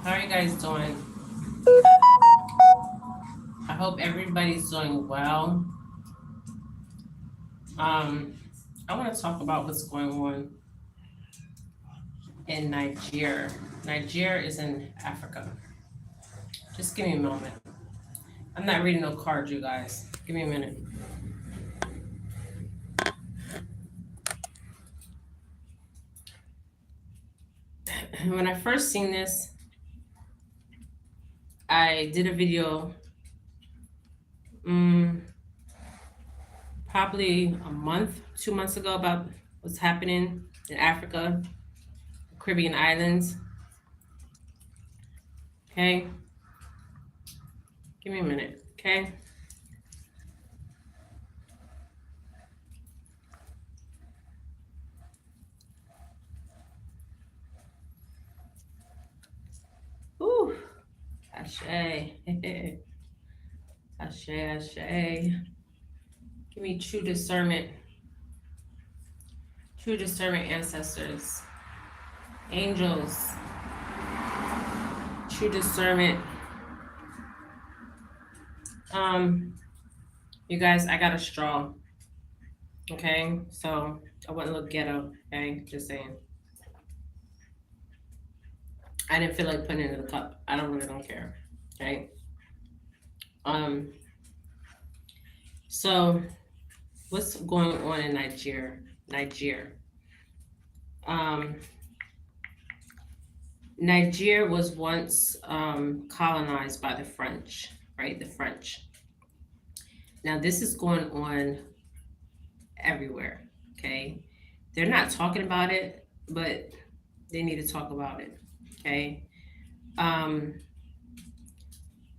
How are you guys doing? I hope everybody's doing well. Um, I want to talk about what's going on in Niger. Niger is in Africa. Just give me a moment. I'm not reading no cards, you guys. Give me a minute. When I first seen this, I did a video um, probably a month, 2 months ago about what's happening in Africa, Caribbean islands. Okay, give me a minute. Okay. Ooh, Ashe. Ashe, Ashe. Give me true discernment ancestors, angels, true discernment. Um, you guys, I got a straw. Okay, so I wouldn't look ghetto. Okay, just saying. I didn't feel like putting it in the cup. I don't care. Okay. Um, so what's going on in Niger? Niger. Um, Niger was once colonized by the French, right? The French. Now this is going on everywhere. Okay, they're not talking about it, but they need to talk about it. Okay, um,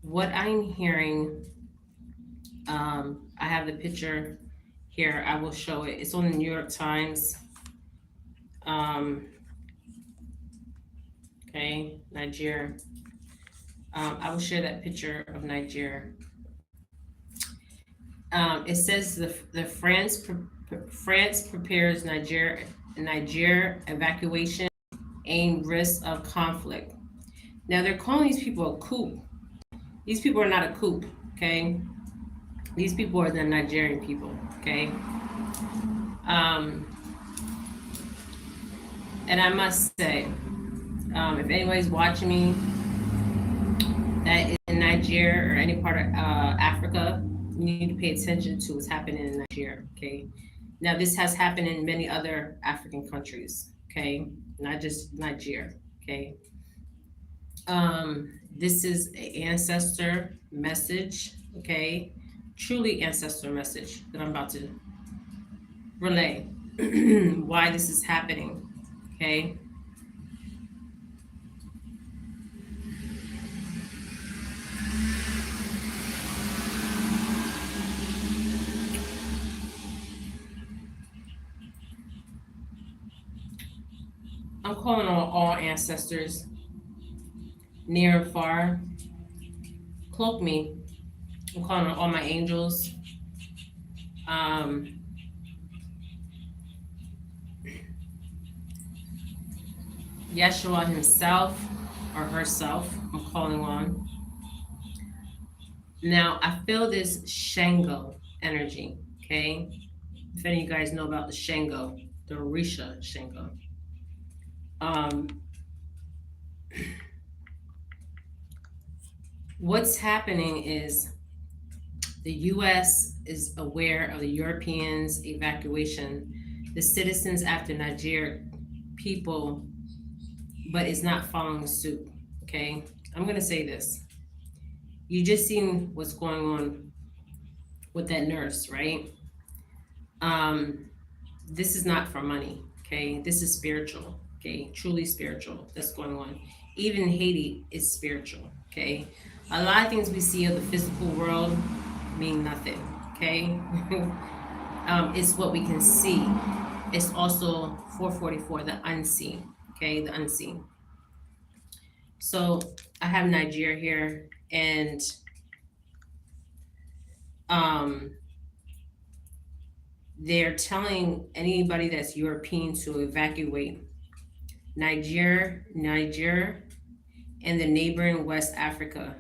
what I'm hearing, I have the picture here. I will show it. It's on the New York Times. Um, okay, Niger. I will share that picture of Niger. It says the France prepares Niger evacuation aim risk of conflict. Now they're calling these people a coup. These people are not a coup, okay? These people are the Nigerian people, okay? Um, and I must say, if anybody's watching me that is in Niger or any part of Africa, you need to pay attention to what's happening in Niger, okay? Now, this has happened in many other African countries, okay? Not just Niger, okay? This is an ancestor message, okay? Truly ancestor message that I'm about to relay. Why this is happening, okay? I'm calling on all ancestors, near and far. Cloak me. I'm calling on all my angels. Um, Yeshua himself or herself, I'm calling on. Now, I feel this Shango energy, okay? If any of you guys know about the Shango, the Orisha Shango. Um, what's happening is the U.S. is aware of the Europeans' evacuation, the citizens after Niger people, but is not following suit, okay? I'm going to say this. You just seen what's going on with that nurse, right? Um, this is not for money, okay? This is spiritual, okay? Truly spiritual that's going on. Even Haiti is spiritual, okay? A lot of things we see of the physical world mean nothing, okay? It's what we can see. It's also 444, the unseen, okay? The unseen. So I have Nigeria here, and um, they're telling anybody that's European to evacuate Niger and the neighboring West Africa.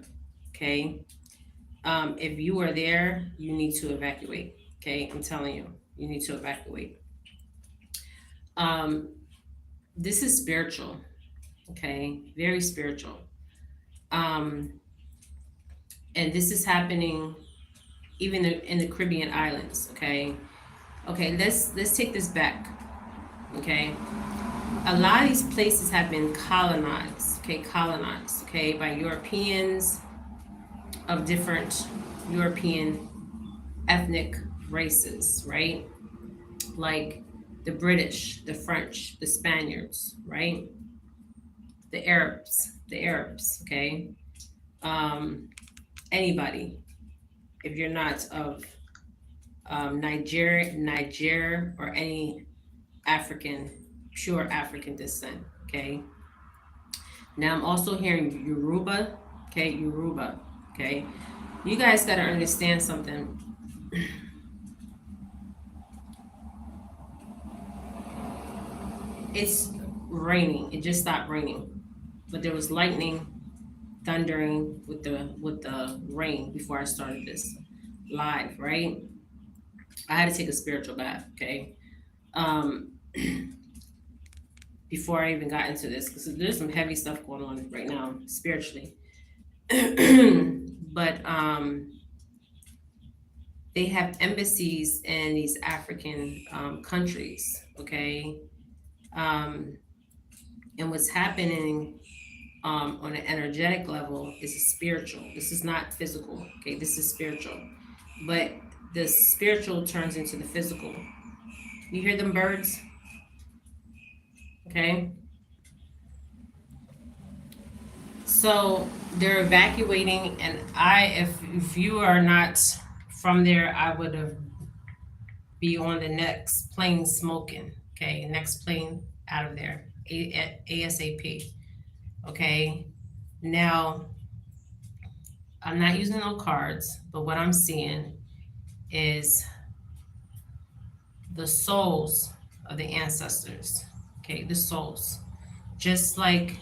Okay. If you are there, you need to evacuate. Okay. I'm telling you, you need to evacuate. Um, this is spiritual. Okay. Very spiritual. Um, and this is happening even in the Caribbean islands. Okay. Okay. Let's take this back. Okay. A lot of these places have been colonized. Okay. Colonized. Okay. By Europeans of different European ethnic races, right? Like the British, the French, the Spaniards, right? The Arabs, okay? Um, Anybody, if you're not of Niger, or any African, pure African descent, okay? Now I'm also hearing Yoruba, okay? Yoruba, okay? You guys gotta understand something. It's raining. It just stopped raining, but there was lightning, thundering with the rain before I started this live. Right, I had to take a spiritual bath. Okay, um, before I even got into this, because there's some heavy stuff going on right now spiritually. But they have embassies in these African countries. Okay, um, and what's happening on an energetic level is spiritual. This is not physical. Okay, this is spiritual, but the spiritual turns into the physical. You hear them birds? Okay, so they're evacuating, and if you are not from there, I would have be on the next plane smoking. Okay, next plane out of there, ASAP. Okay, now I'm not using no cards, but what I'm seeing is the souls of the ancestors. Okay, the souls. Just like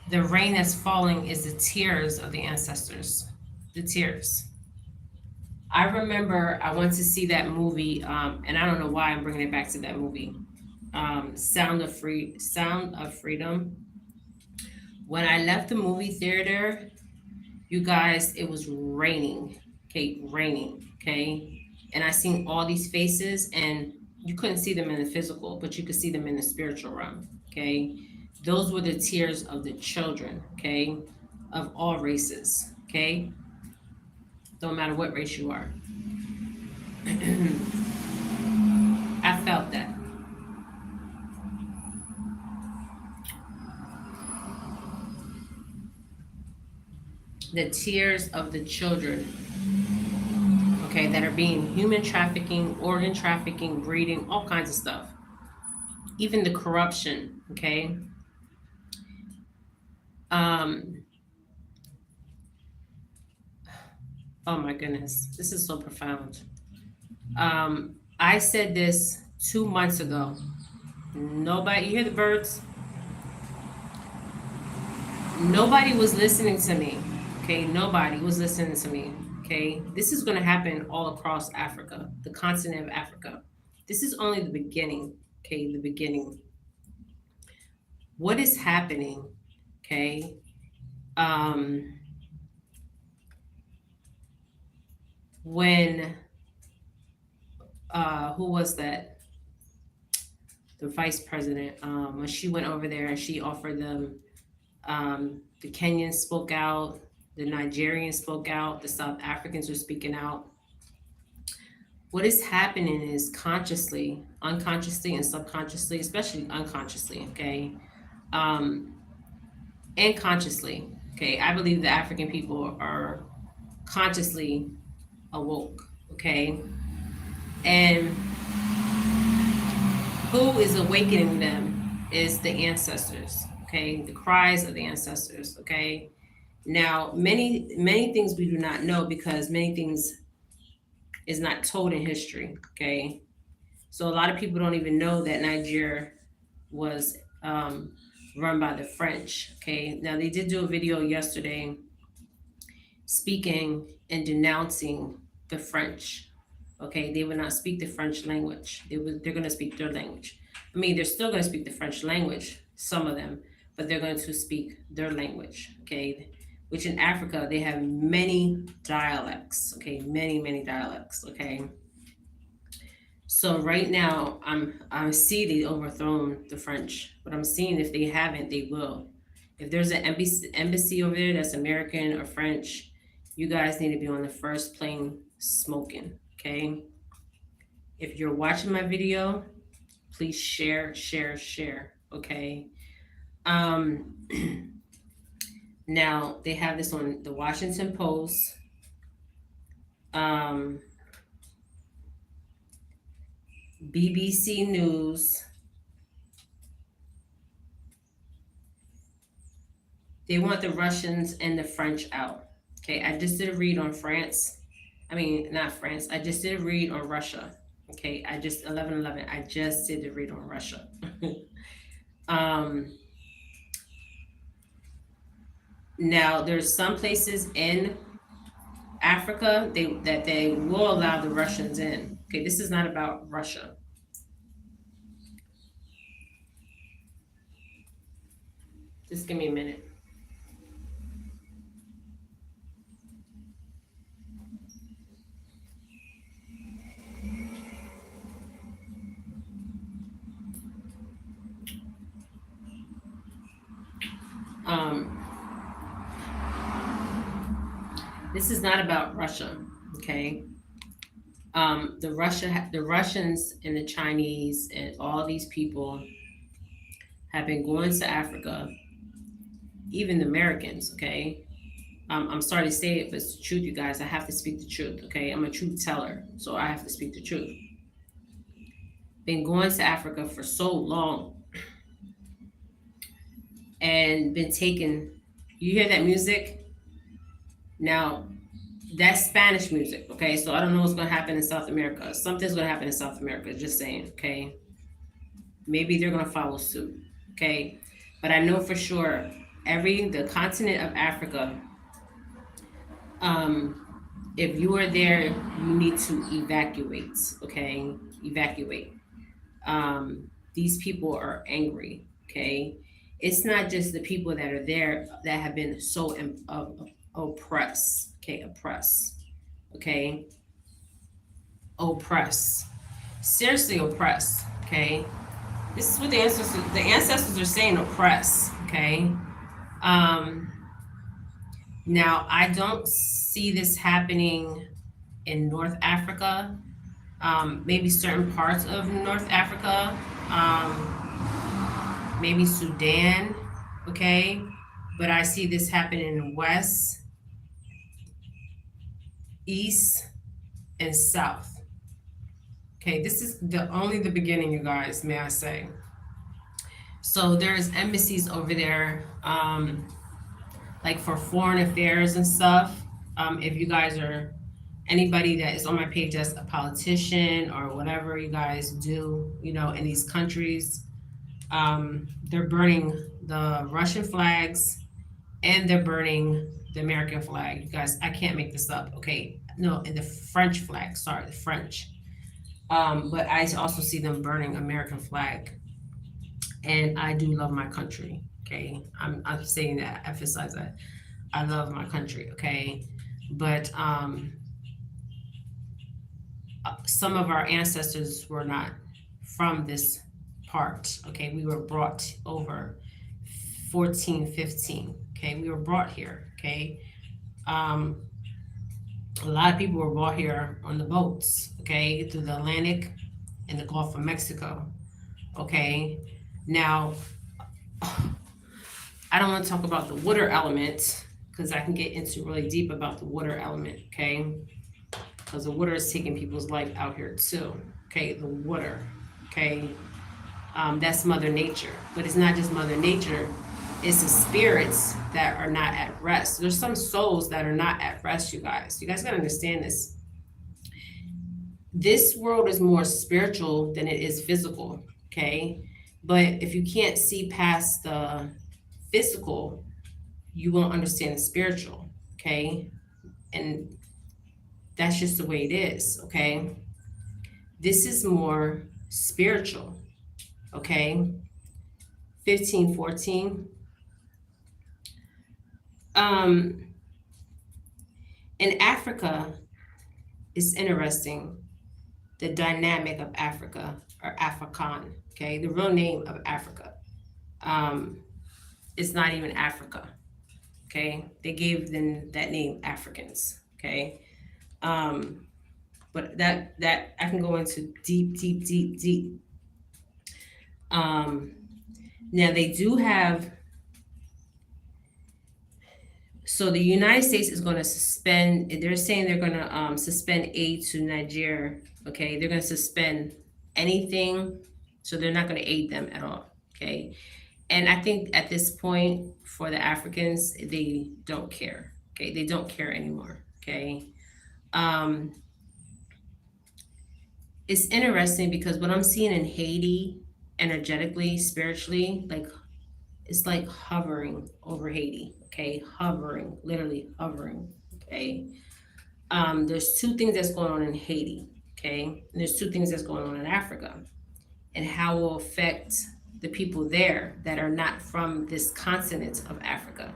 the rain that's falling is the tears of the ancestors. The tears. I remember I went to see that movie, and I don't know why I'm bringing it back to that movie. Sound of Freedom. When I left the movie theater, you guys, it was raining. Okay, raining. Okay, and I seen all these faces, and you couldn't see them in the physical, but you could see them in the spiritual realm. Okay, those were the tears of the children. Okay, of all races. Okay, don't matter what race you are. I felt that. The tears of the children, okay, that are being human trafficking, organ trafficking, breeding, all kinds of stuff. Even the corruption, okay? Um, oh my goodness, this is so profound. I said this 2 months ago. Nobody, you hear the birds? Nobody was listening to me, okay? Nobody was listening to me, okay? This is gonna happen all across Africa, the continent of Africa. This is only the beginning, okay? The beginning. What is happening, okay? Um, when who was that? The vice president. When she went over there and she offered them, the Kenyans spoke out, the Nigerians spoke out, the South Africans were speaking out. What is happening is consciously, unconsciously, and subconsciously, especially unconsciously, okay, um, and consciously, okay. I believe the African people are consciously awoke, okay, and who is awakening them is the ancestors, okay, the cries of the ancestors, okay. Now many things we do not know, because many things is not told in history, okay. So a lot of people don't even know that Niger was run by the French. Okay, now they did do a video yesterday speaking and denouncing the French. Okay, they would not speak the French language. They're going to speak their language. I mean, they're still going to speak the French language, some of them, but they're going to speak their language. Okay, which in Africa they have many dialects. Okay, many dialects. Okay, so right now I see they overthrown the French, but I'm seeing if they haven't, they will. If there's an embassy over there that's American or French, you guys need to be on the first plane smoking. Okay. If you're watching my video, please share. Okay. Um, now they have this on the Washington Post. Um, BBC News. They want the Russians and the French out. Okay, I just did a read on France. I mean, not France. I just did a read on Russia. Okay, I just 11/11. I just did a read on Russia. um, Now there's some places in Africa that they will allow the Russians in. Okay, this is not about Russia. Just give me a minute. This is not about Russia, okay? The Russians and the Chinese and all these people have been going to Africa, even the Americans, okay? I'm sorry to say it, but it's the truth, you guys. I have to speak the truth, okay? I'm a truth teller, so I have to speak the truth. Been going to Africa for so long and been taken. You hear that music? Now, that's Spanish music, okay? So I don't know what's going to happen in South America. Something's going to happen in South America, just saying, okay? Maybe they're going to follow suit, okay? But I know for sure the continent of Africa, if you are there, you need to evacuate, okay? Evacuate. These people are angry, okay? It's not just the people that are there that have been so oppressed, okay? Okay? Oppressed. Seriously oppressed, okay? This is what the ancestors are saying, oppress, okay? Now I don't see this happening in North Africa. Maybe certain parts of North Africa, maybe Sudan, okay? But I see this happening in the West, East, and South. Okay, this is only the beginning, you guys, may I say. So there's embassies over there, like for foreign affairs and stuff. If you guys are anybody that is on my page that's a politician or whatever you guys do, in these countries, they're burning the Russian flags and they're burning the American flag. You guys, I can't make this up, okay? No, and the French flag, sorry, the French. But I also see them burning American flag. And I do love my country, okay? I'm saying that, emphasize that. I love my country, okay? But some of our ancestors were not from this part, okay? We were brought over 1415, okay? We were brought here, okay? A lot of people were brought here on the boats, okay, through the Atlantic and the Gulf of Mexico, okay? Now, I don't want to talk about the water element because I can get into really deep about the water element, okay? Because the water is taking people's life out here too, okay? The water, okay? That's Mother Nature, but it's not just Mother Nature. It's the spirits that are not at rest. There's some souls that are not at rest, you guys. You guys gotta understand this. This world is more spiritual than it is physical, okay? But if you can't see past the physical, you won't understand the spiritual. Okay. And that's just the way it is. Okay. This is more spiritual. Okay. 1514. Um, in Africa, it's interesting the dynamic of Africa or Afrikaan. Okay. The real name of Africa. Um, it's not even Africa. Okay. They gave them that name Africans. Okay. Um, but that I can go into deep. Um, Now they do have. So the United States is going to suspend. They're saying they're going to suspend aid to Niger. Okay, they're going to suspend anything, so they're not going to aid them at all. Okay, and I think at this point for the Africans, they don't care. Okay, they don't care anymore. Okay, um, it's interesting because what I'm seeing in Haiti, energetically, spiritually, like it's like hovering over Haiti. Okay, hovering, literally hovering. Okay, there's two things that's going on in Haiti. Okay, and there's two things that's going on in Africa, and how it will affect the people there that are not from this continent of Africa.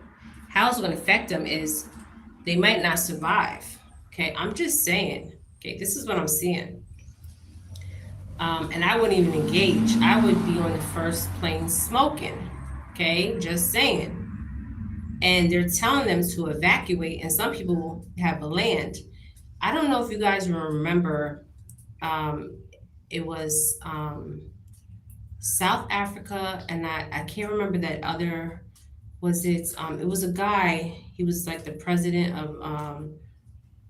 How it's going to affect them is they might not survive. Okay, I'm just saying. Okay, this is what I'm seeing. And I wouldn't even engage. I would be on the first plane smoking. Okay, just saying. And they're telling them to evacuate, and some people have land. I don't know if you guys remember, um, it was South Africa, and I can't remember that other. Was it was a guy, he was like the president of,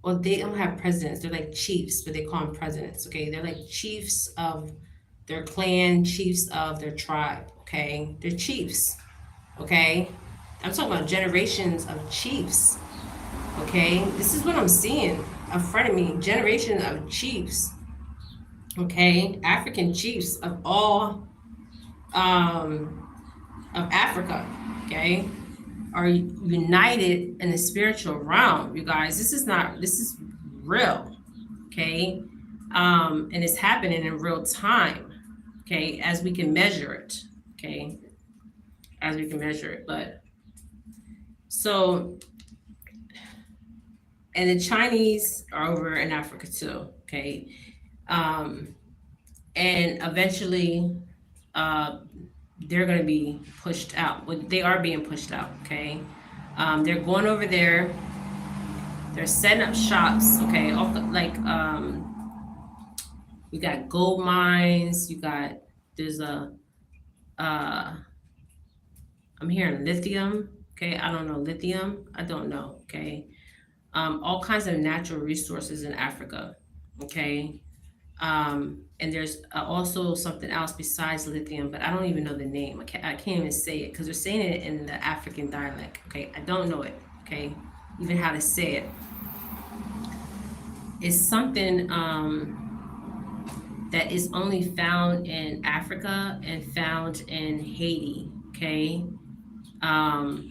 well, they don't have presidents, they're like chiefs, but they call them presidents. Okay, they're like chiefs of their clan, chiefs of their tribe. Okay, they're chiefs. Okay, I'm talking about generations of chiefs. Okay, this is what I'm seeing in front of me, generation of chiefs. Okay, African chiefs of all of Africa. Okay, are united in the spiritual realm. You guys, this is real. Okay, and it's happening in real time. Okay, as we can measure it. Okay, as we can measure it. But so, and the Chinese are over in Africa too. Okay, um, and eventually, uh, they're going to be pushed out. Well, they are being pushed out. Okay, they're going over there. They're setting up shops. Okay, like you got gold mines. You got there's a uh, I'm hearing lithium. Okay, I don't know lithium. I don't know. Okay, all kinds of natural resources in Africa. Okay, and there's also something else besides lithium, but I don't even know the name. I can't even say it because they're saying it in the African dialect. Okay, I don't know it. Okay, even how to say it. It's something that is only found in Africa and found in Haiti. Okay, um,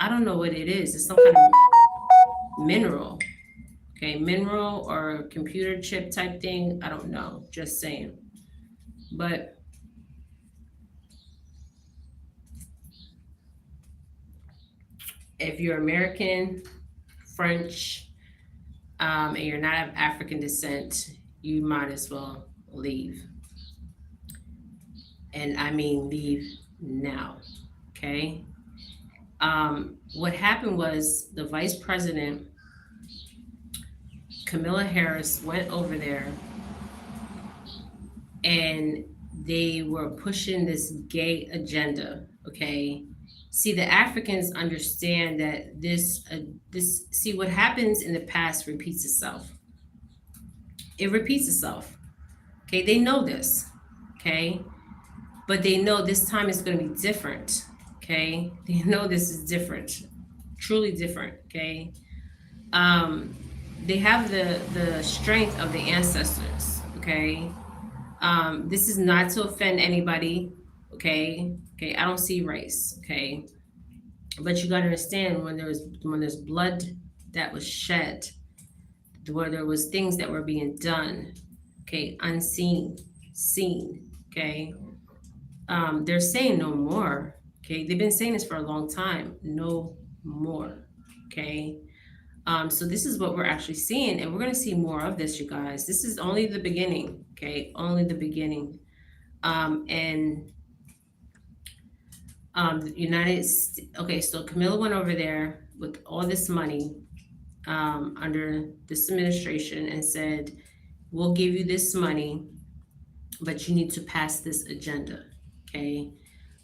I don't know what it is. It's some kind of mineral. Okay, mineral or computer chip type thing. I don't know. Just saying. But if you're American, French, and you're not of African descent, you might as well leave. And I mean, leave now. Okay. What happened was the vice president, Camilla Harris, went over there and they were pushing this gay agenda. Okay. See, the Africans understand that this see what happens in the past repeats itself. It repeats itself. Okay, they know this. Okay, but they know this time is going to be different. Okay, they know this is different, truly different. Okay, they have the strength of the ancestors. Okay, This is not to offend anybody, okay? Okay, I don't see race, okay? But you gotta understand when there's blood that was shed, where there was things that were being done, okay, unseen, seen, okay. They're saying no more, okay. They've been saying this for a long time, no more, okay. So this is what we're actually seeing, and we're gonna see more of this, you guys. This is only the beginning, okay, only the beginning. And the okay, so Camilla went over there with all this money under this administration and said, we'll give you this money, but you need to pass this agenda, okay?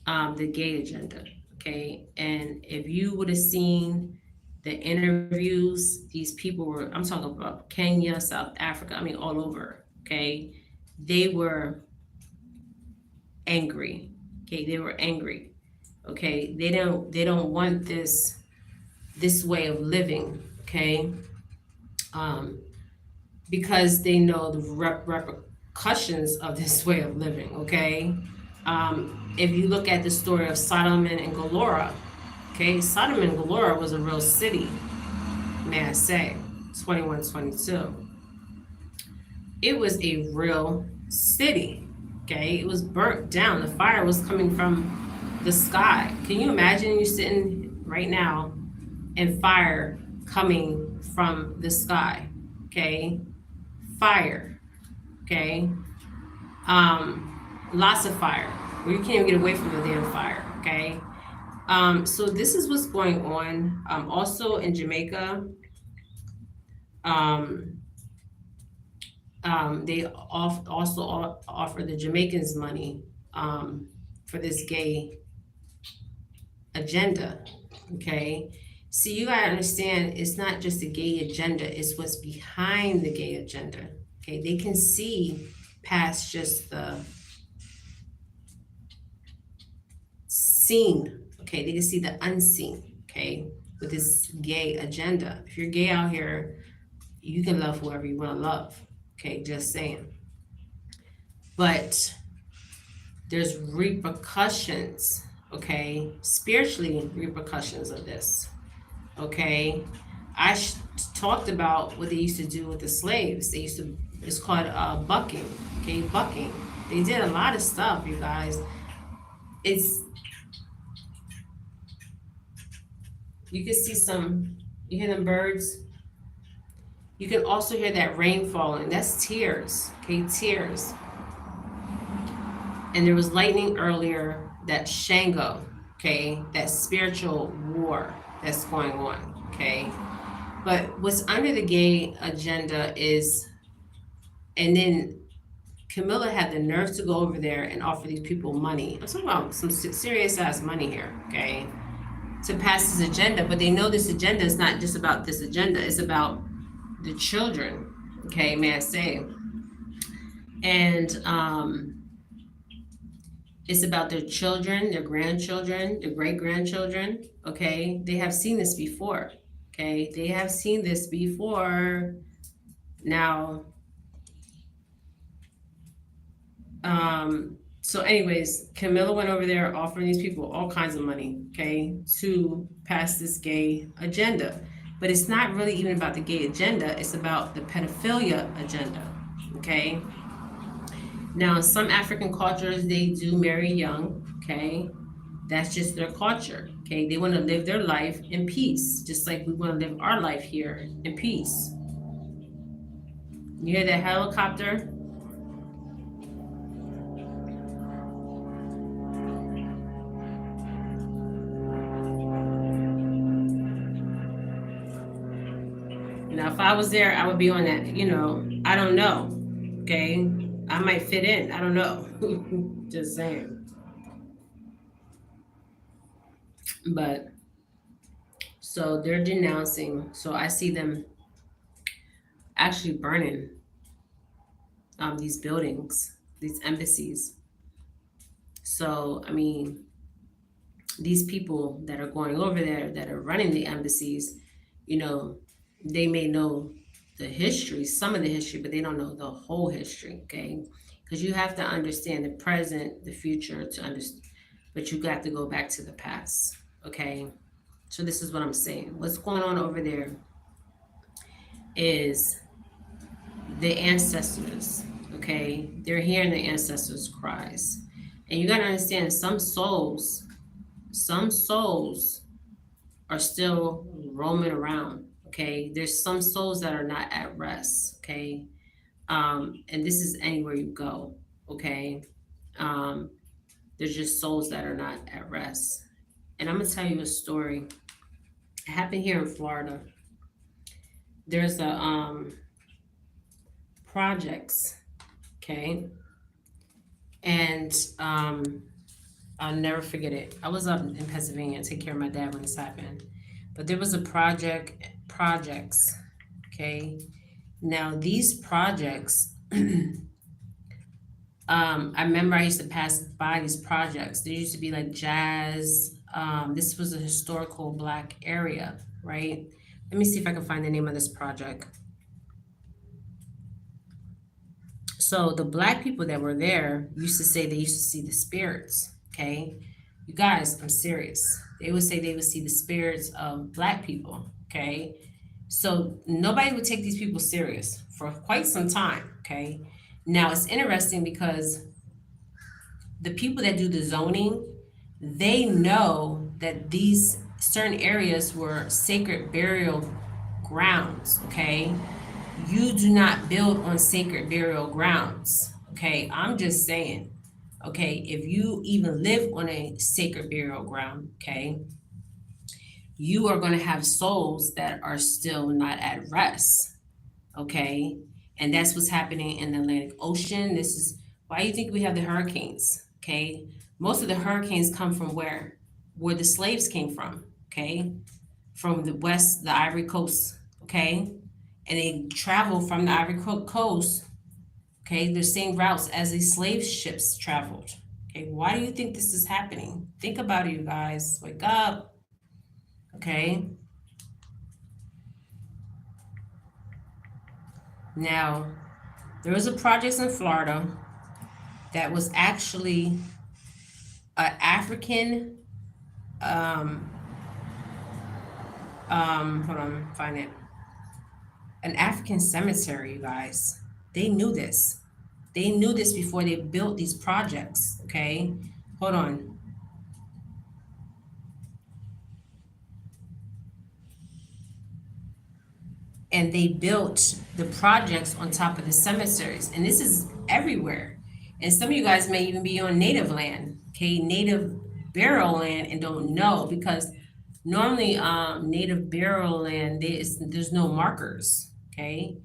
The gay agenda, okay? And if you would have seen the interviews, these people were, I'm talking about Kenya, South Africa, I mean, all over, okay? They were angry, okay? They were angry, okay? They don't want this way of living, okay? Um, because they know the repercussions of this way of living, okay? If you look at the story of Sodom and Gomorrah, okay, Sodom and Gomorrah was a real city, may I say, 2122. It was a real city, okay? It was burnt down. The fire was coming from the sky. Can you imagine you sitting right now and fire coming from the sky, okay? Fire, okay? Lots of fire, where you can't even get away from the damn fire, okay? So this is what's going on. Also in Jamaica, um, they also offer the Jamaicans money for this gay agenda, okay? So you gotta understand, it's not just a gay agenda, it's what's behind the gay agenda, okay? They can see past just the seen, okay? They can see the unseen, okay? With this gay agenda. If you're gay out here, you can love whoever you wanna love, okay? Just saying. But there's repercussions, okay? Spiritually, repercussions of this, okay? I talked about what they used to do with the slaves. It's called bucking, okay? Bucking. They did a lot of stuff, you guys. You can see you hear them birds. You can also hear that rain falling. That's tears, okay? Tears. And there was lightning earlier, that Shango, okay? That spiritual war that's going on, okay? But what's under the gay agenda is, and then Camilla had the nerve to go over there and offer these people money. I'm talking about some serious ass money here, okay? To pass this agenda, but they know this agenda is not just about this agenda, it's about the children, okay, may I say. And it's about their children, their grandchildren, their great grandchildren, okay? They have seen this before, okay? They have seen this before. Now, so anyways, Camilla went over there offering these people all kinds of money, okay, to pass this gay agenda. But it's not really even about the gay agenda, it's about the pedophilia agenda, okay? Now, in some African cultures, they do marry young, okay? That's just their culture, okay? They want to live their life in peace, just like we want to live our life here in peace. You hear that helicopter? Now, if I was there, I would be on that, I don't know, okay? I might fit in, I don't know. Just saying. But, so they're denouncing, so I see them actually burning these buildings, these embassies. So, I mean, these people that are going over there, that are running the embassies, they may know the history, some of the history, but they don't know the whole history, okay? because you have to understand the present, the future to understand, but you got to go back to the past. Okay, so this is what I'm saying. What's going on over there is the ancestors. Okay, they're hearing the ancestors' cries, and you got to understand some souls are still roaming around. Okay, there's some souls that are not at rest. Okay, and this is anywhere you go. Okay, um, there's just souls that are not at rest. And I'm gonna tell you a story. It happened here in Florida. There's a projects. Okay, and I'll never forget it. I was up in Pennsylvania to take care of my dad when this happened. But there was a projects. Okay. Now these projects, I remember I used to pass by these projects. There used to be like jazz. This was a historical black area, right? Let me see if I can find the name of this project. So the black people that were there used to say they used to see the spirits. Okay, you guys, I'm serious. They would say they would see the spirits of black people. Okay, so nobody would take these people serious for quite some time. Okay, now it's interesting because the people that do the zoning, they know that these certain areas were sacred burial grounds. Okay, you do not build on sacred burial grounds. Okay, I'm just saying. Okay, if you even live on a sacred burial ground, okay, you are going to have souls that are still not at rest. Okay, and that's what's happening in the Atlantic Ocean. This is why you think we have the hurricanes. Okay, most of the hurricanes come from where the slaves came from. Okay, from the west, the Ivory Coast. Okay, and they travel from the Ivory Coast, okay, the same routes as the slave ships traveled. Okay, why do you think this is happening? Think about it, you guys. Wake up, okay? Now, there was a project in Florida that was actually an African, um, hold on, find it. An African cemetery, you guys. They knew this. They knew this before they built these projects, okay? Hold on. And they built the projects on top of the cemeteries. And this is everywhere. And some of you guys may even be on native land, okay? Native burial land and don't know because normally native burial land, there's no markers, okay?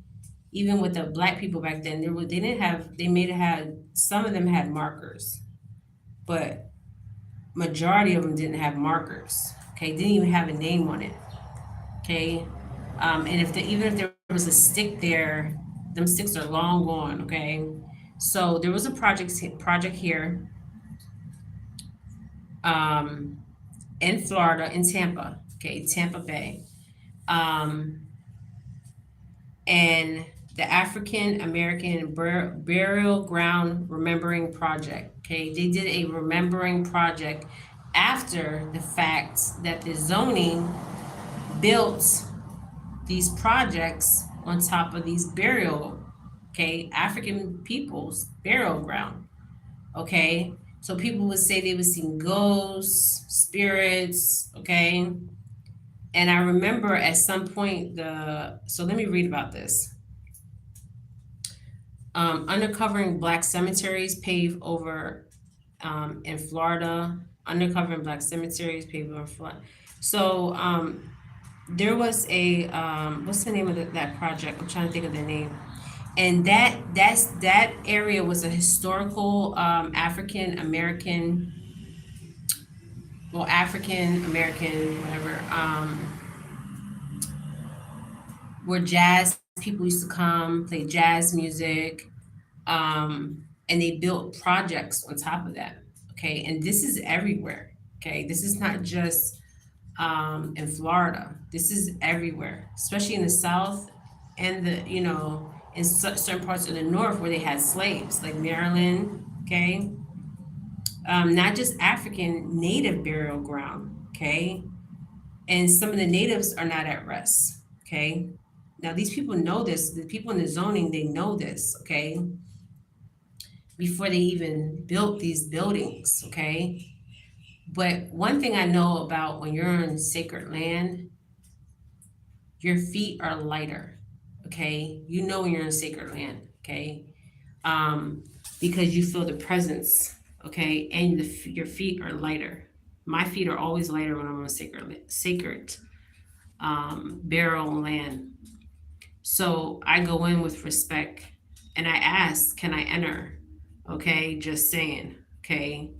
Even with the black people back then, they didn't have, they may have had, some of them had markers, but majority of them didn't have markers, okay? Didn't even have a name on it, okay? And even if there was a stick there, them sticks are long gone, okay? So there was a project here um, in Florida, in Tampa, okay, Tampa Bay. Um, and the African American Burial Ground Remembering Project. Okay, they did a remembering project after the fact that the zoning built these projects on top of these burial, okay, African people's burial ground. Okay, so people would say they would see ghosts, spirits, okay. And I remember at some point so let me read about this. Undercovering black cemeteries paved over in Florida. Undercovering black cemeteries paved over Florida. So there was a what's the name of that project? I'm trying to think of the name. And that area was a historical African American, well, African American, whatever, where jazz people used to come, play jazz music, and they built projects on top of that. Okay, and this is everywhere. Okay, this is not just in Florida. This is everywhere, especially in the South and in certain parts of the North where they had slaves, like Maryland, okay? Not just African, native burial ground, okay? And some of the natives are not at rest, okay? Now, these people know this. The people in the zoning, they know this, okay? Before they even built these buildings, okay? But one thing I know about when you're on sacred land, your feet are lighter, okay? You know when you're in sacred land, okay? Um, because you feel the presence, okay? And your feet are lighter. My feet are always lighter when I'm on sacred burial land. So I go in with respect and I ask, can I enter? Okay, just saying, okay?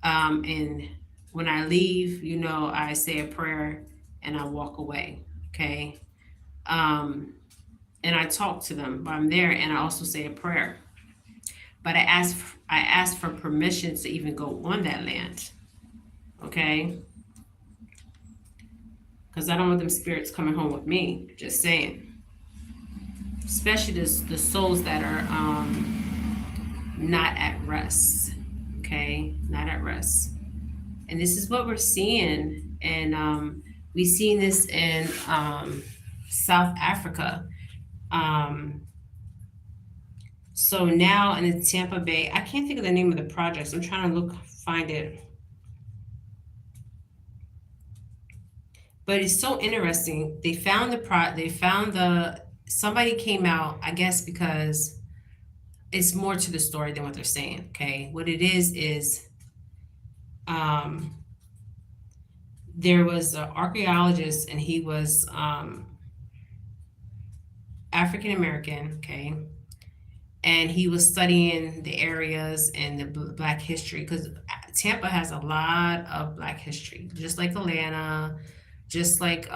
And when I leave, I say a prayer and I walk away, okay? Um, and I talk to them while I'm there, and I also say a prayer. But I ask for permission to even go on that land, okay? Because I don't want them spirits coming home with me. Just saying, especially the souls that are not at rest, okay? Not at rest. And this is what we're seeing, and we've seen this in South Africa. Um, so now in the Tampa Bay, I can't think of the name of the projects. I'm trying to find it. But it's so interesting. Somebody came out, I guess, because it's more to the story than what they're saying. Okay, what it is um, there was an archaeologist, and he was African American. Okay, and he was studying the areas and the Black history, because Tampa has a lot of Black history, just like Atlanta, just like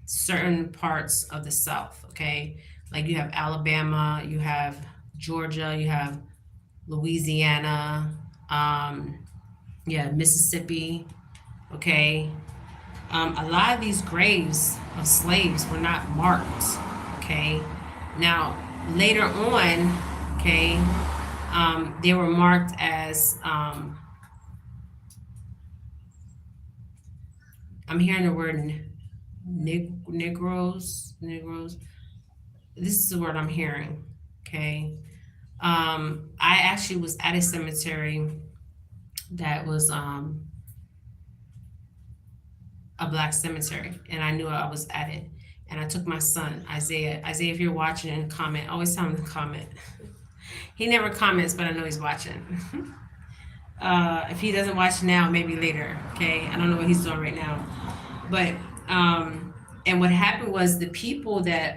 certain parts of the South. Okay, like you have Alabama, you have Georgia, you have Louisiana, um, yeah, Mississippi. Okay, a lot of these graves of slaves were not marked. Okay, now later on, okay, they were marked as I'm hearing the word Negroes. This is the word I'm hearing. Okay, I actually was at a cemetery that was a Black cemetery, and I knew I was at it. And I took my son, Isaiah. Isaiah, if you're watching, comment. Always tell him to comment. He never comments, but I know he's watching. If he doesn't watch now, maybe later. Okay, I don't know what he's doing right now. But and what happened was the people that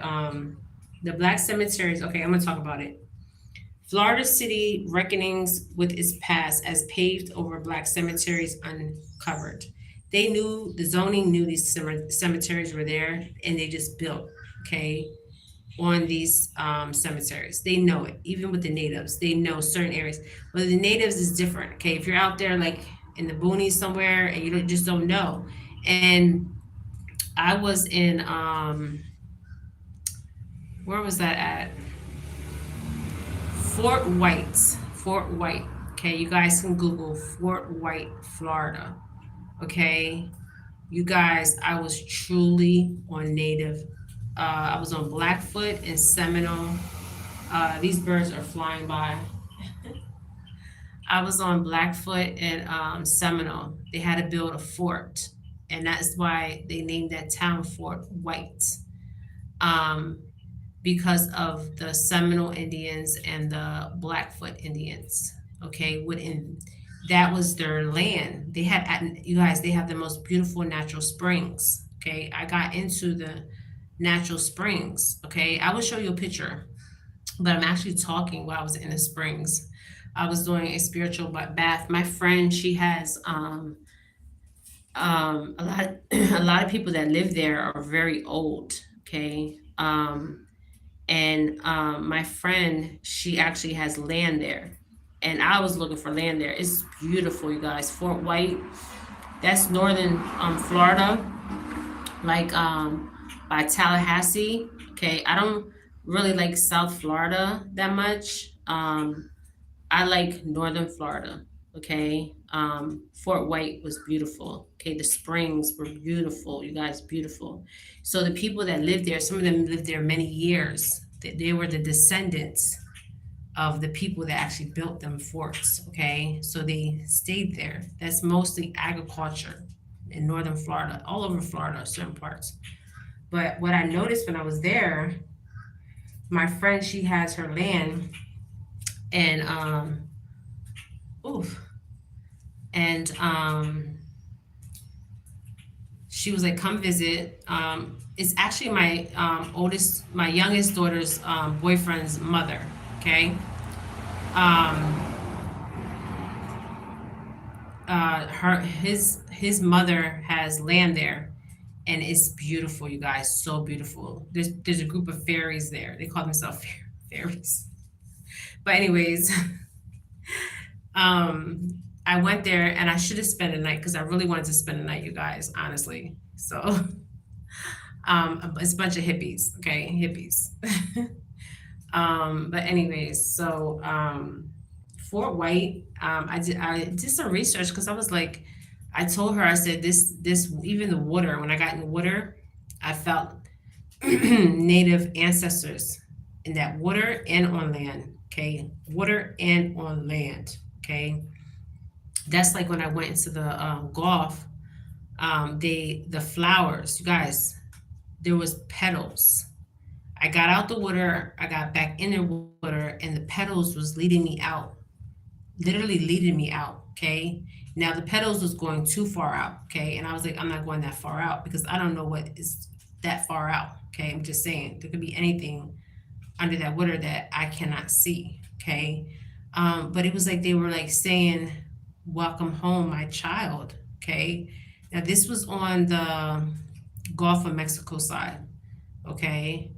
the Black cemeteries. Okay, I'm gonna talk about it. Florida City reckonings with its past as paved over Black cemeteries uncovered. The zoning knew these cemeteries were there, and they just built, okay, on these cemeteries. They know it, even with the natives. They know certain areas. But the natives is different, okay? If you're out there like in the boonies somewhere and you just don't know. And I was in, where was that at? Fort White. Fort White. Okay, you guys can Google Fort White, Florida. Okay, you guys, I was truly on native. I was on Blackfoot and Seminole. These birds are flying by. I was on Blackfoot and Seminole. They had to build a fort, and that's why they named that town Fort White. Um, because of the Seminole Indians and the Blackfoot Indians. Okay, that was their land. You guys, they have the most beautiful natural springs. Okay, I got into the natural springs. Okay, I will show you a picture, but I'm actually talking while I was in the springs. I was doing a spiritual bath. My friend, she has a lot a lot of people that live there are very old. Okay, and my friend, she actually has land there, and I was looking for land there. It's beautiful, you guys. Fort White, that's northern Florida, like by Tallahassee. Okay, I don't really like South Florida that much. I like Northern Florida. Okay. Fort White was beautiful. Okay. The springs were beautiful. You guys, beautiful. So the people that lived there, some of them lived there many years. They were the descendants of the people that actually built them forts. Okay. So they stayed there. That's mostly agriculture in Northern Florida, all over Florida, certain parts. But what I noticed when I was there, my friend, she has her land, and oof, and she was like, "Come visit." It's actually my youngest daughter's boyfriend's mother. Okay, um, his mother has land there, and it's beautiful, you guys, so beautiful. There's a group of fairies there. They call themselves fairies. But anyways, I went there and I should have spent a night because I really wanted to spend a night, you guys, honestly. So it's a bunch of hippies, okay, hippies. But anyways, so Fort White, I did some research because I was like, I told her, I said this even the water, when I got in the water, I felt native ancestors in that water and on land. Okay, water and on land. Okay, that's like when I went into the Gulf. The flowers, you guys, there was petals. I got out the water, I got back in the water, and the petals was leading me out, literally leading me out. Okay, now the petals was going too far out. Okay, and I was like, I'm not going that far out because I don't know what is that far out. Okay, I'm just saying there could be anything under that water that I cannot see. Okay. But it was like they were like saying, "Welcome home, my child." Okay. Now this was on the Gulf of Mexico side. Okay.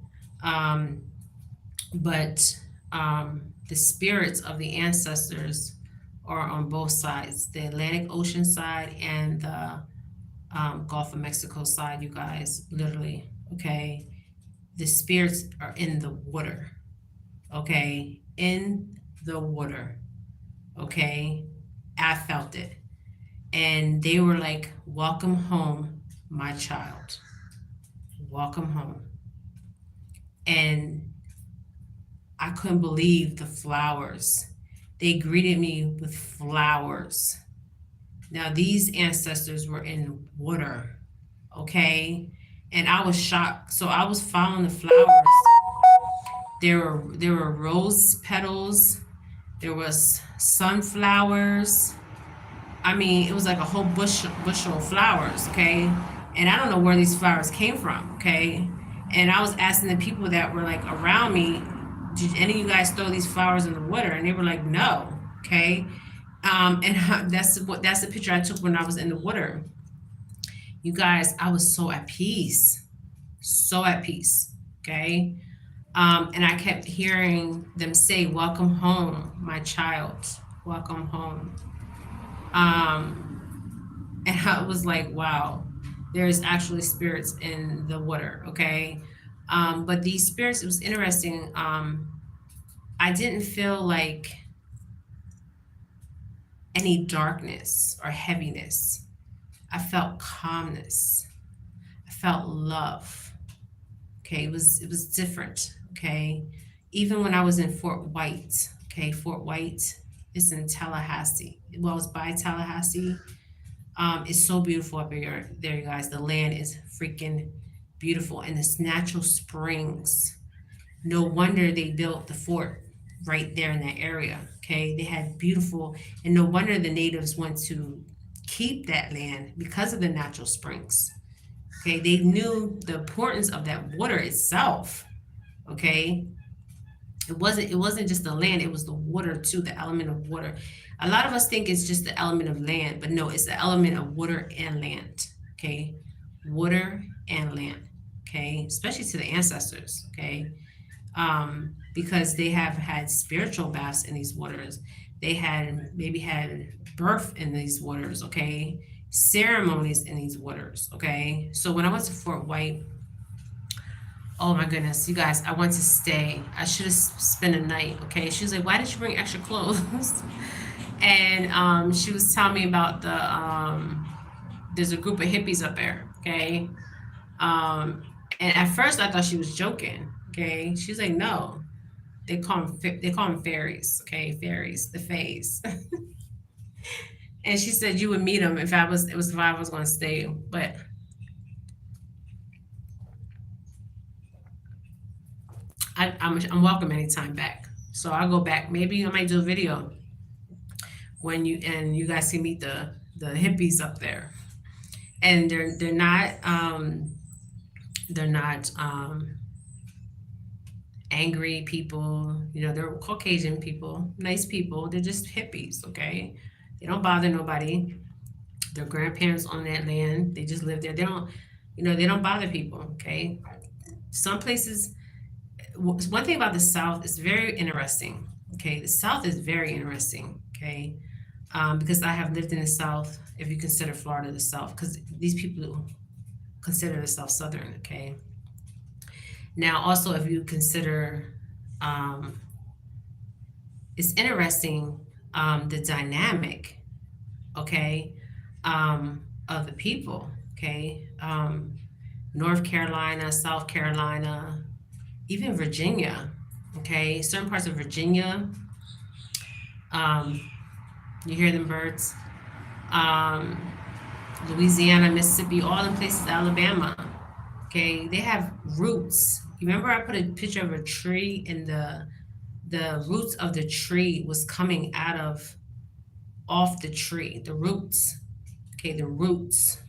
Um, but the spirits of the ancestors are on both sides, the Atlantic Ocean side and the Gulf of Mexico side, you guys, literally. Okay. The spirits are in the water. Okay, in the water. Okay, I felt it. And they were like, "Welcome home, my child. Welcome home." And I couldn't believe the flowers. They greeted me with flowers. Now, these ancestors were in water. Okay, and I was shocked. So I was following the flowers. There were rose petals. There was sunflowers. I mean, it was like a whole bushel of flowers, okay? And I don't know where these flowers came from, okay? And I was asking the people that were like around me, did any of you guys throw these flowers in the water? And they were like, no, okay? And that's the picture I took when I was in the water. You guys, I was so at peace, okay? And I kept hearing them say, "Welcome home, my child. Welcome home." And I was like, wow, there's actually spirits in the water, okay? But these spirits, it was interesting. I didn't feel like any darkness or heaviness. I felt calmness. I felt love. Okay, it was different. Okay, even when I was in Fort White. Okay, Fort White is in Tallahassee. Well, it's by Tallahassee. It's so beautiful up there, you guys. The land is freaking beautiful, and it's natural springs. No wonder they built the fort right there in that area. Okay, they had beautiful, and no wonder the natives want to keep that land because of the natural springs. Okay, they knew the importance of that water itself. Okay, it wasn't just the land, it was the water too, the element of water. A lot of us think it's just the element of land, but no, it's the element of water and land. Okay, water and land. Okay, especially to the ancestors. Okay, because they have had spiritual baths in these waters. They had maybe had birth in these waters. Okay, ceremonies in these waters. Okay, so when I went to Fort White, Oh my goodness, you guys, I went to stay. I should have spent a night. Okay, she was like, "Why did you bring extra clothes?" And she was telling me about the there's a group of hippies up there. Okay, and at first I thought she was joking. Okay, she's like, "No, they call them fairies. Okay, fairies, the fays." And she said you would meet them if I was it was if I was going to stay, but I'm welcome anytime back. So I'll go back. Maybe I might do a video when you guys can meet the hippies up there. And they're not angry people. You know, they're Caucasian people, nice people. They're just hippies, okay? They don't bother nobody. Their grandparents own that land. They just live there. They don't, they don't bother people, okay? Some places, one thing about the South is very interesting, okay? The South is very interesting, okay? Because I have lived in the South, if you consider Florida the South, because these people consider themselves Southern, okay? Now, also, if you consider, um, it's interesting the dynamic, okay, of the people, okay? North Carolina, South Carolina, even Virginia, okay? Certain parts of Virginia, um, you hear them birds. Um, Louisiana, Mississippi, all the places, Alabama, okay? They have roots. You remember I put a picture of a tree and the roots of the tree was coming out of off the tree, the roots. Okay, the roots.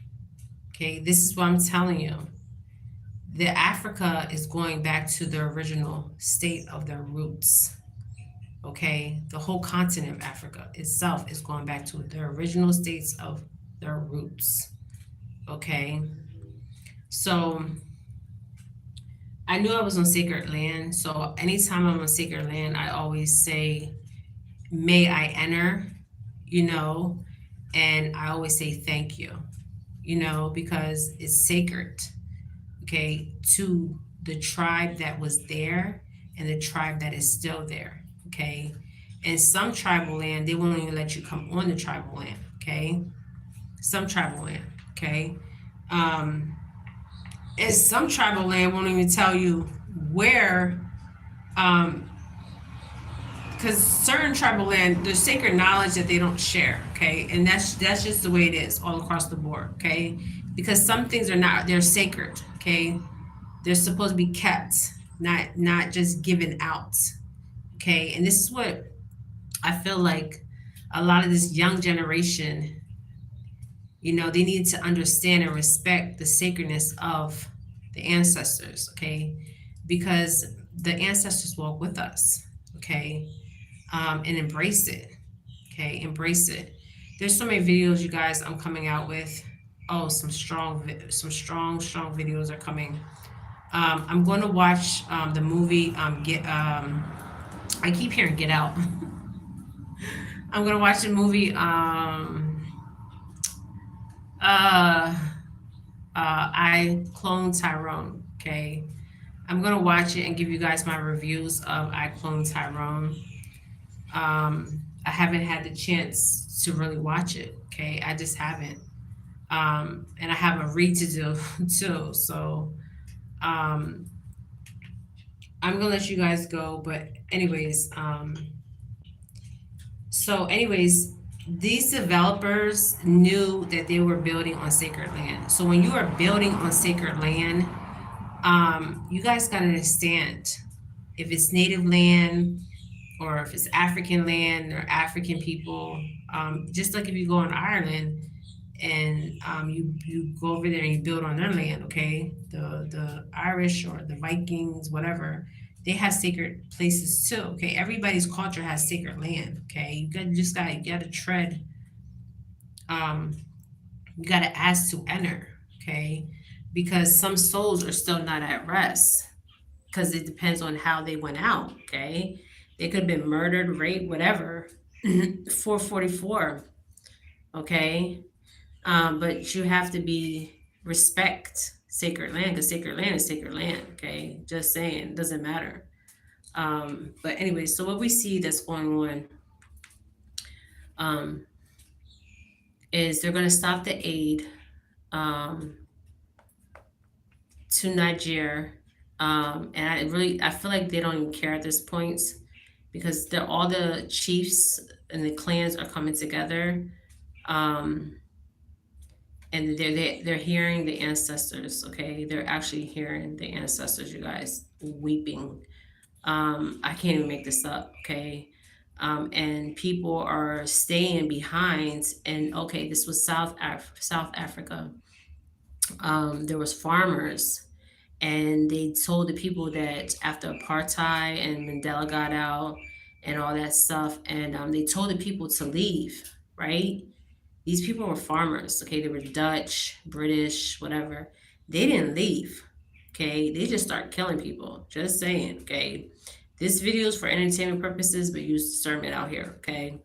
Okay, this is what I'm telling you. The Africa is going back to the original state of their roots. Okay, the whole continent of Africa itself is going back to their original states of their roots. Okay, so I knew I was on sacred land. So anytime I'm on sacred land, I always say, "May I enter," you know, and I always say thank you, because it's sacred, okay, to the tribe that was there and the tribe that is still there, okay? And some tribal land, they won't even let you come on the tribal land, okay? Some tribal land, okay? Um, and some tribal land won't even tell you where, um, because certain tribal land, there's sacred knowledge that they don't share, okay, and that's just the way it is all across the board, okay, because some things are not they're sacred, okay, they're supposed to be kept, not just given out, okay, and this is what I feel like a lot of this young generation, they need to understand and respect the sacredness of the ancestors, okay, because the ancestors walk with us, okay, and embrace it. Okay, embrace it. There's so many videos, you guys. I'm coming out with. Oh, some strong videos are coming. I'm going to watch the movie. Get. I keep hearing Get Out. I'm going to watch the movie. Uh, I Clone Tyrone. Okay, I'm going to watch it and give you guys my reviews of I Clone Tyrone. I haven't had the chance to really watch it. Okay, I just haven't. And I have a read to do too. So um, I'm gonna let you guys go. But anyways, these developers knew that they were building on sacred land. So when you are building on sacred land, you guys gotta understand if it's native land or if it's African land or African people. Just like if you go in Ireland and you go over there and you build on their land, okay? The Irish or the Vikings, whatever, they have sacred places too. Okay, everybody's culture has sacred land. Okay, you gotta tread. Um, you gotta ask to enter. Okay, because some souls are still not at rest because it depends on how they went out. Okay, they could have been murdered, raped, whatever. 444. Okay, but you have to be respect. sacred land, because sacred land is sacred land. Okay, just saying, doesn't matter. But anyway, so what we see that's going on, um, is they're going to stop the aid, um, to Niger. And I feel like they don't even care at this point, because all the chiefs and the clans are coming together, um, and they're hearing the ancestors. Okay, they're actually hearing the ancestors. You guys weeping. I can't even make this up. Okay. And people are staying behind. And okay, this was South Africa. There was farmers, and they told the people that after apartheid and Mandela got out and all that stuff, and they told the people to leave, right? These people were farmers, okay? They were Dutch, British, whatever. They didn't leave, okay? They just start killing people. Just saying, okay? This video is for entertainment purposes, but use discernment out here, okay?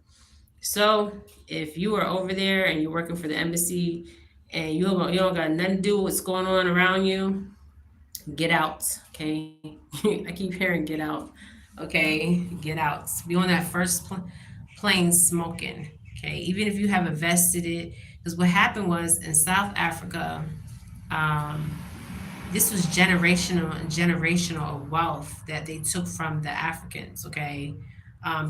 So if you are over there and you're working for the embassy and you don't got nothing to do with what's going on around you, get out, okay? I keep hearing get out, okay? Get out. Be on that first plane smoking, okay? Even if you have invested it, because what happened was in South Africa, um, this was generational wealth that they took from the Africans, okay?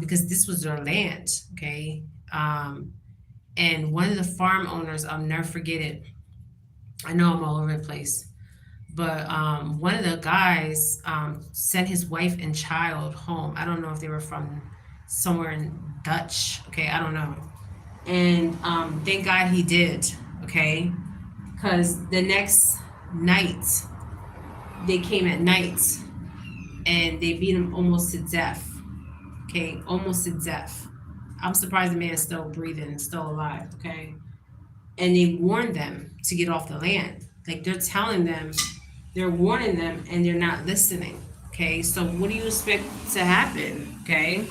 Because this was their land, okay? Um, and one of the farm owners, I'll never forget it. I know I'm all over the place, but one of the guys sent his wife and child home. I don't know if they were from somewhere in Dutch, okay? I don't know. And thank God he did, okay? Because the next night, they came at night and they beat him almost to death, okay? Almost to death. I'm surprised the man's still breathing, still alive, okay? And they warned them to get off the land. Like they're telling them, they're warning them, and they're not listening, okay? So what do you expect to happen, okay?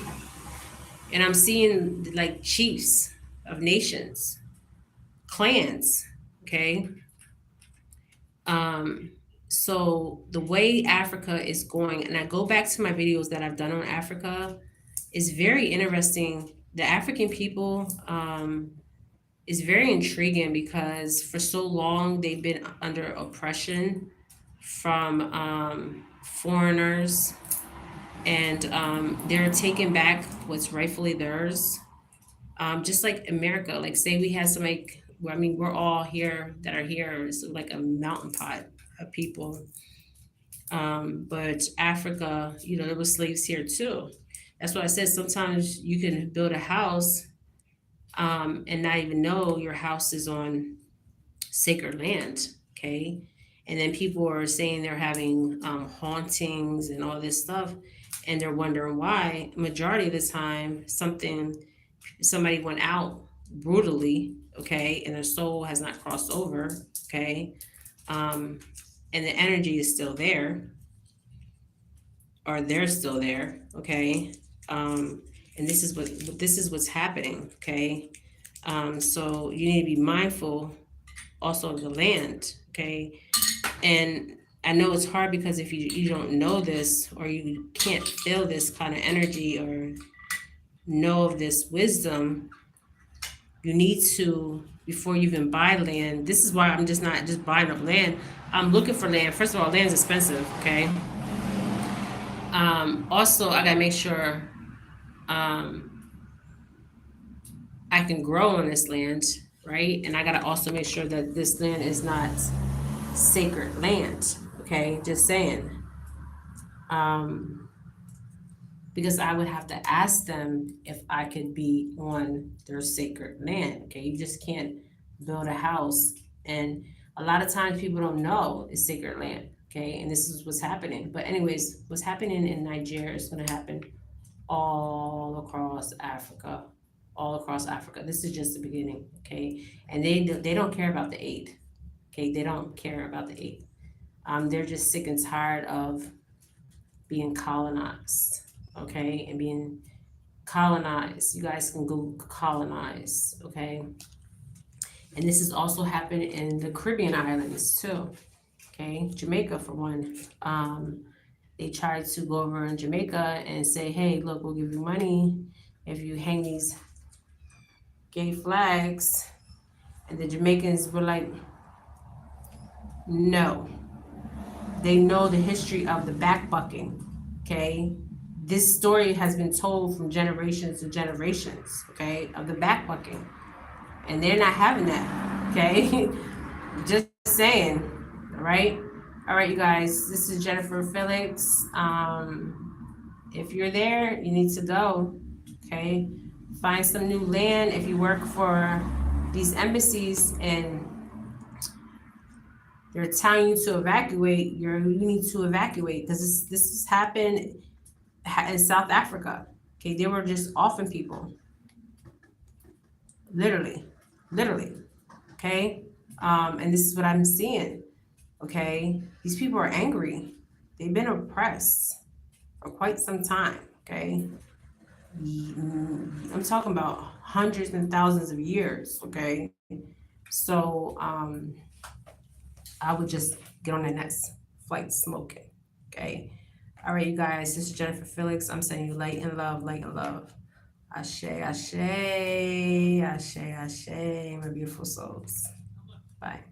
And I'm seeing like chiefs of nations, clans, okay? Um, so the way Africa is going, and I go back to my videos that I've done on Africa, is very interesting. The African people is very intriguing because for so long they've been under oppression from foreigners, and they're taking back what's rightfully theirs. Just like America, like say we had somebody, well, I mean, we're all here that are here, it's like a melting pot of people. But Africa, there were slaves here too. That's why I said sometimes you can build a house and not even know your house is on sacred land, okay? And then people are saying they're having hauntings and all this stuff, and they're wondering why. Majority of the time, somebody went out brutally, okay, and their soul has not crossed over, okay, um, and the energy is still there, or they're still there, okay, and this is what's happening, okay. So you need to be mindful also of the land, okay, and I know it's hard because if you don't know this, or you can't feel this kind of energy or know of this wisdom, you need to, before you even buy land. This is why I'm just not just buying up land. I'm looking for land. First of all, land's expensive, okay? Also, I gotta make sure um, I can grow on this land, right? And I gotta also make sure that this land is not sacred land, okay? Just saying. Um, because I would have to ask them if I could be on their sacred land. Okay, you just can't build a house, and a lot of times people don't know it's sacred land. Okay, and this is what's happening. But anyways, what's happening in Nigeria is going to happen all across Africa, all across Africa. This is just the beginning. Okay, and they don't care about the aid. Okay, they don't care about the aid. They're just sick and tired of being colonized, okay, and being colonized. You guys can go colonize, okay? And this has also happened in the Caribbean islands too, Okay, Jamaica for one. They tried to go over in Jamaica and say, hey, look, we'll give you money if you hang these gay flags. And the Jamaicans were like, no. They know the history of the backbucking. Okay. This story has been told from generations to generations, okay, of the backbucking. And they're not having that. Okay. Just saying. All right. All right, you guys. This is Jennifer Felix. If you're there, you need to go. Okay. Find some new land. If you work for these embassies and they're telling you to evacuate, you need to evacuate because this has happened in South Africa. Okay, they were just offing people, literally, literally. Okay, and this is what I'm seeing. Okay, these people are angry. They've been oppressed for quite some time. Okay, I'm talking about hundreds and thousands of years. Okay, so I would just get on the next flight smoking. Okay. All right, you guys. This is Jennifer Felix. I'm sending you light and love, light and love. Ashe, ashe, ashe, ashe, my beautiful souls. Bye.